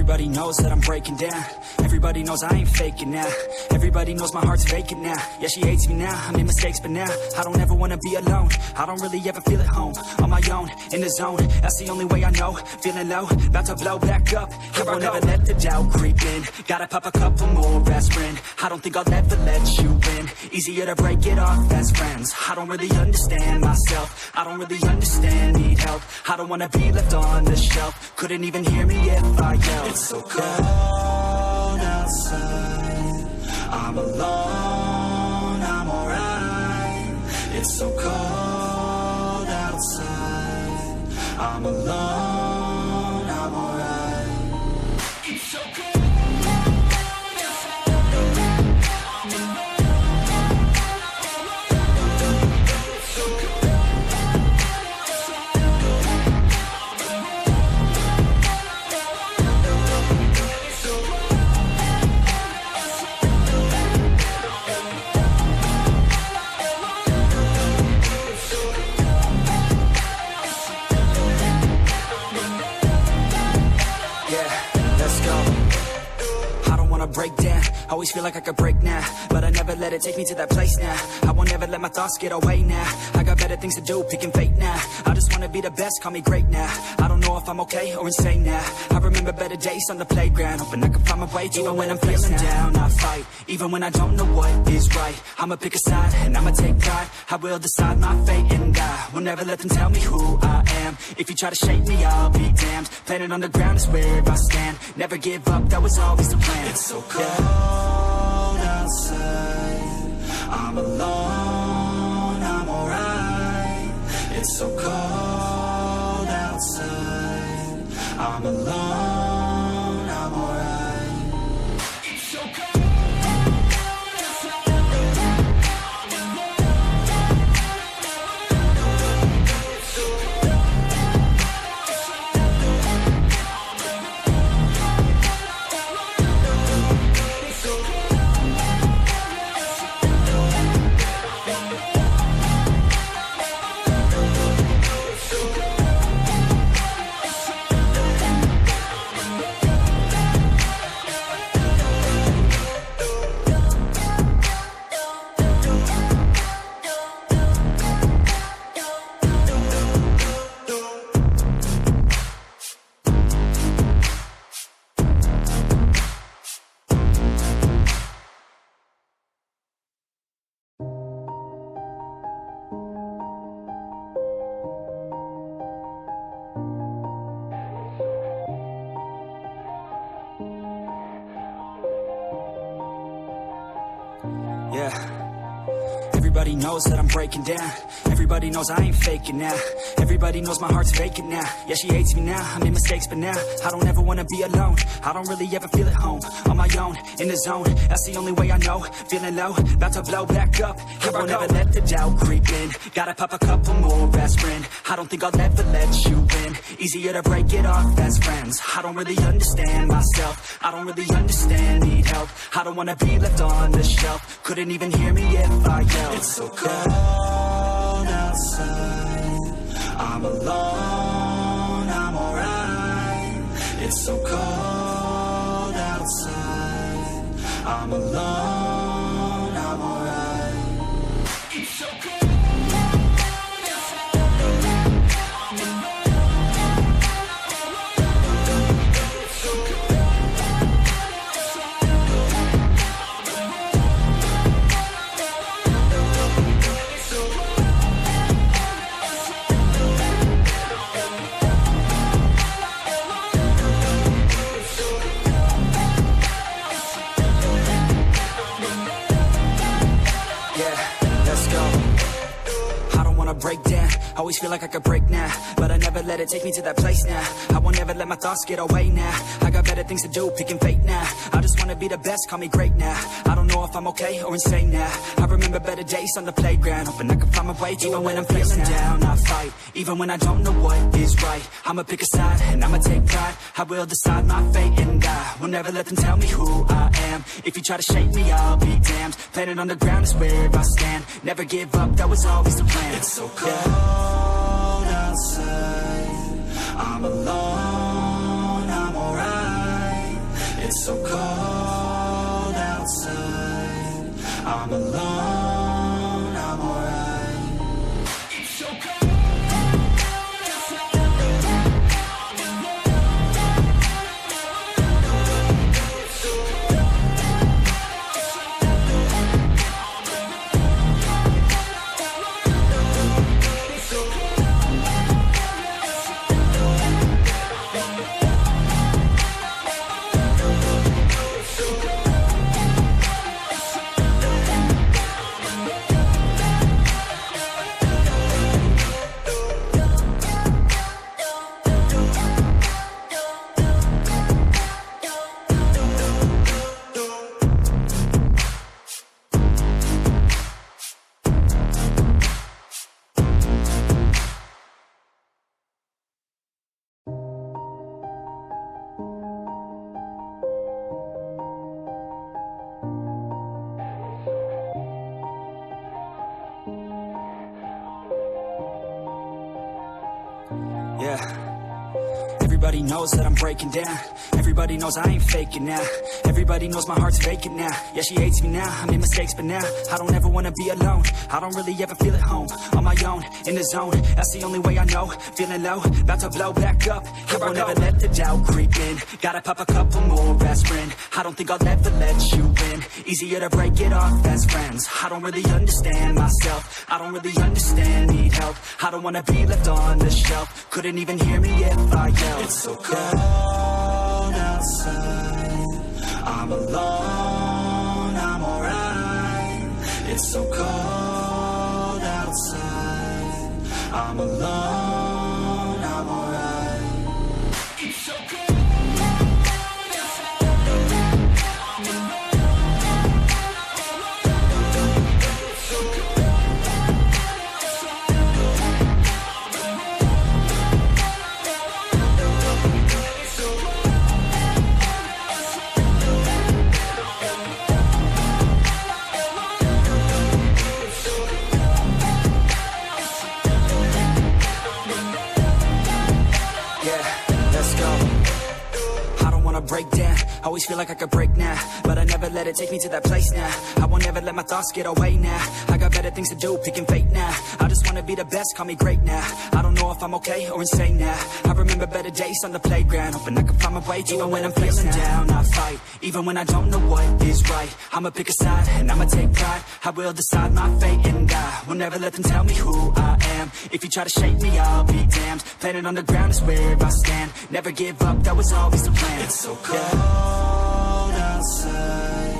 Everybody knows that I'm breaking down. Everybody knows I ain't faking now. Everybody knows my heart's vacant now. Yeah, she hates me now, I made mistakes but now I don't ever wanna be alone. I don't really ever feel at home. On my own, in the zone, that's the only way I know. Feeling low, about to blow back up. Here I won't ever let the doubt creep in. Gotta pop a couple more aspirin. I don't think I'll ever let you in. Easier to break it off as friends. I don't really understand myself. I don't really understand, need help. I don't wanna be left on the shelf. Couldn't even hear me if I yelled. It's so cold outside, I'm alone, I'm alright. It's so cold outside, I'm alone, I'm alright. It's so cold. Break down, always feel like I could break now, but I never let it take me to that place now. I won't ever let my thoughts get away now. I got better things to do, picking fate now. I just wanna be the best, call me great now. I don't know if I'm okay or insane now. I remember better days on the playground, hoping I can find my way. Even when I'm feeling down, I fight. Even when I don't know what is right, I'ma pick a side and I'ma take pride. I will decide my fate and I will never let them tell me who I am. If you try to shake me, I'll be damned. Planet on the ground is where I stand. Never give up, that was always the plan. It's so cold outside, I'm alone, I'm alright. It's so cold outside, I'm alone, I'm alright. It's so cold. Yeah. Everybody knows that I'm breaking down. Everybody knows I ain't faking now. Everybody knows my heart's vacant now. Yeah, she hates me now, I made mistakes but now I don't ever wanna be alone. I don't really ever feel at home. On my own, in the zone, that's the only way I know. Feeling low, about to blow back up. Here I won't ever let the doubt creep in. Gotta pop a couple more aspirin. I don't think I'll ever let you in. Easier to break it off as friends. I don't really understand myself. I don't really understand, need help. I don't wanna be left on the shelf. Couldn't even hear me if I yelled. It's so cold outside, I'm alone, I'm alright. It's so cold outside, I'm alone, I'm alright. It's so cold. Break down, always feel like I could break now, but I never let it take me to that place now. I won't ever let my thoughts get away now. I got better things to do, picking fate now. I just wanna be the best, call me great now. I don't know if I'm okay or insane now. I remember better days on the playground, hoping I can find my way. Even when I'm feeling down, I fight. Even when I don't know what is right, I'ma pick a side and I'ma take pride. I will decide my fate and I will never let them tell me who I am. If you try to shake me, I'll be damned. Planet on the ground is where I stand. Never give up, that was always the plan. It's so cold outside, I'm alone, I'm alright. It's so cold outside. I'm alone, I'm alright. It's so cold outside. It's so yeah. Everybody knows that I'm breaking down. Everybody knows I ain't faking now. Everybody knows my heart's vacant now. Yeah, she hates me now, I made mistakes, but now I don't ever wanna be alone. I don't really ever feel at home. On my own, in the zone, that's the only way I know. Feeling low, about to blow back up. I won't ever let the doubt creep in. Gotta pop a couple more aspirin. I don't think I'll ever let you in. Easier to break it off best friends. I don't really understand myself. I don't really understand, need help. I don't wanna be left on the shelf. Couldn't even hear me if I yelled. It's so cold outside. I'm alone, I'm alright. It's so cold outside. I'm alone, I'm alright. It's so cold. Break down, always feel like I could break now, but I never let it take me to that place now. I won't ever let my thoughts get away now. I got better things to do, picking fate now. I just wanna be the best, call me great now. I don't know if I'm okay or insane now. I remember better days on the playground, hoping I can find my way. Even when I'm feeling down, I fight. Even when I don't know what is right, I'ma pick a side and I'ma take pride. I will decide my fate and I will never let them tell me who I am. If you try to shake me, I'll be damned. Planet on the ground is where I stand. Never give up, that was always the plan. It's so cold outside.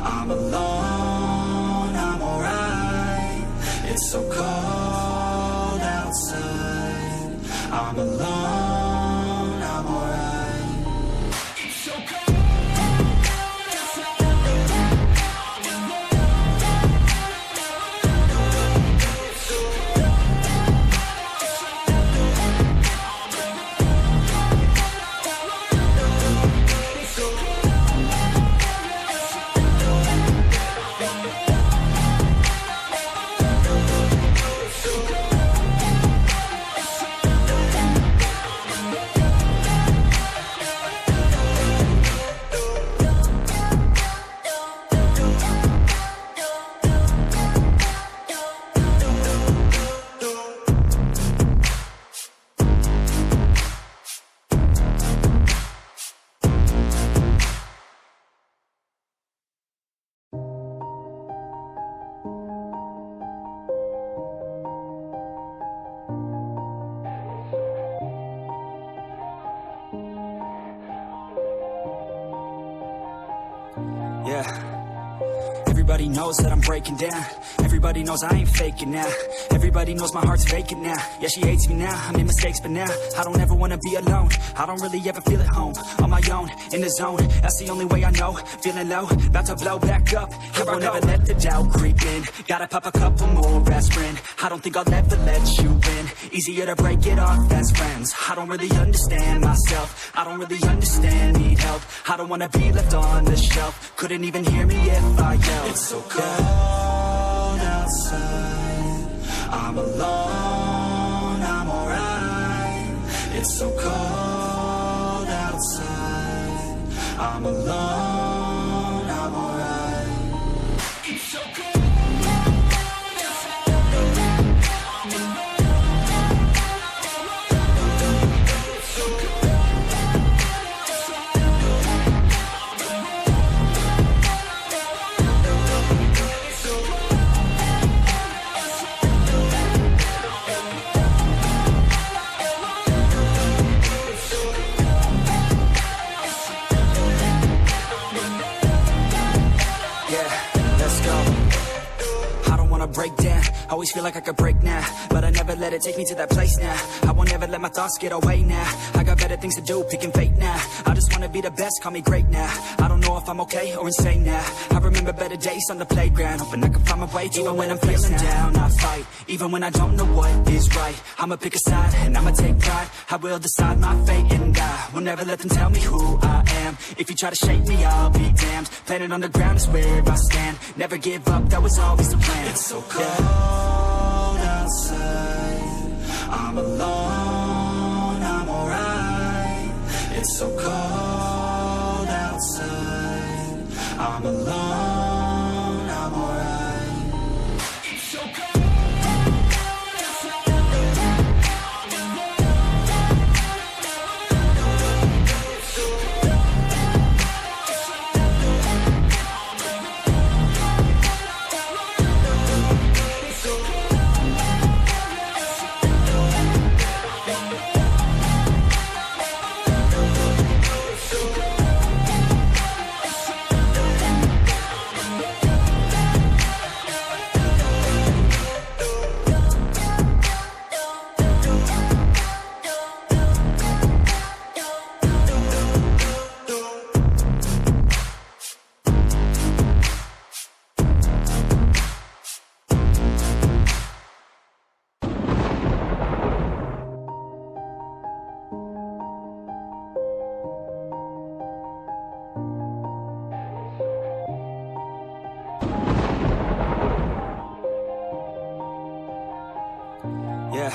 I'm alone, I'm alright. It's so cold outside. I'm alone, I'm alright. It's so cold. Yeah. Everybody knows that I'm breaking down. Everybody knows I ain't faking now. Everybody knows my heart's vacant now. Yeah, she hates me now, I made mistakes, but now I don't ever wanna be alone. I don't really ever feel at home. On my own, in the zone, that's the only way I know. Feeling low, about to blow back up. I won't ever let the doubt creep in. Gotta pop a couple more aspirin. I don't think I'll ever let you in. Easier to break it off best friends. I don't really understand myself. I don't really understand, need help. I don't wanna be left on the shelf. Couldn't even hear me if I yelled. It's so cold outside. I'm alone, I'm alright. It's so cold outside. I'm alone, I'm alright. It's so cold. Break down, always feel like I could break now, but I never let it take me to that place now. I won't ever let my thoughts get away now. I got better things to do, picking fate now. I just wanna be the best, call me great now. I don't know if I'm okay or insane now. I remember better days on the playground, hoping I can find my way. Even when I'm feeling down, I fight. Even when I don't know what is right, I'ma pick a side and I'ma take pride. I will decide my fate and I will never let them tell me who I am. If you try to shake me, I'll be damned. Planet on the ground is where I stand. Never give up, that was always the plan. It's so cold outside, I'm alone, I'm alright. It's so cold outside, I'm alone, I'm alright. It's so cold. Yeah.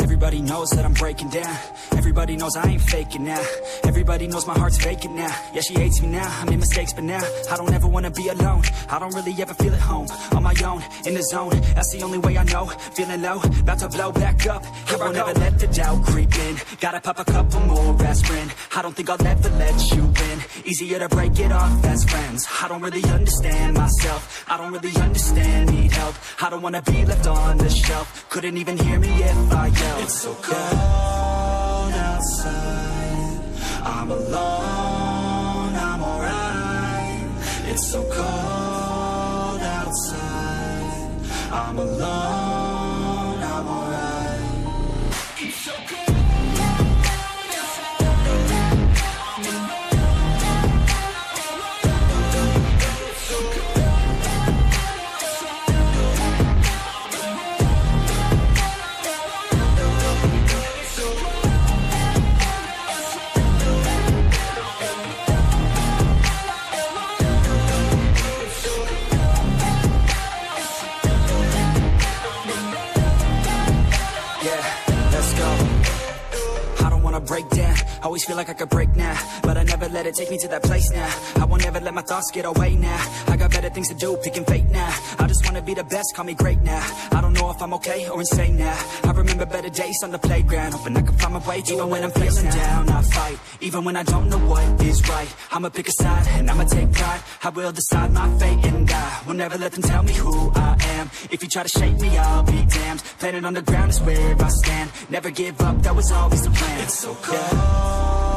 Everybody knows that I'm breaking down. Everybody knows I ain't faking now. Everybody knows my heart's vacant now. Yeah, she hates me now, I made mistakes but now I don't ever wanna be alone. I don't really ever feel at home. On my own, in the zone, that's the only way I know. Feeling low, about to blow back up. Here I won't ever let the doubt creep in. Gotta pop a couple more aspirin. I don't think I'll ever let you in. Easier to break it off as friends. I don't really understand myself. I don't really understand, need help. I don't wanna be left on the shelf. Couldn't even hear me if I yelled. It's so cold outside, I'm alone, I'm alright. It's so cold outside, I'm alone, I'm alright. It's so cold. Break down, always feel like I could break now, but I never let it take me to that place now. I won't ever let my thoughts get away now. I got better things to do, picking fate now. I just wanna be the best, call me great now. I don't know if I'm okay or insane now. I remember better days on the playground, hoping I can find my way. Even when I'm feeling down, I fight. Even when I don't know what is right, I'ma pick a side and I'ma take pride. I will decide my fate and I will never let them tell me who I am. If you try to shake me, I'll be damned. Planet on the ground is where I stand. Never give up, that was always the plan. It's so cold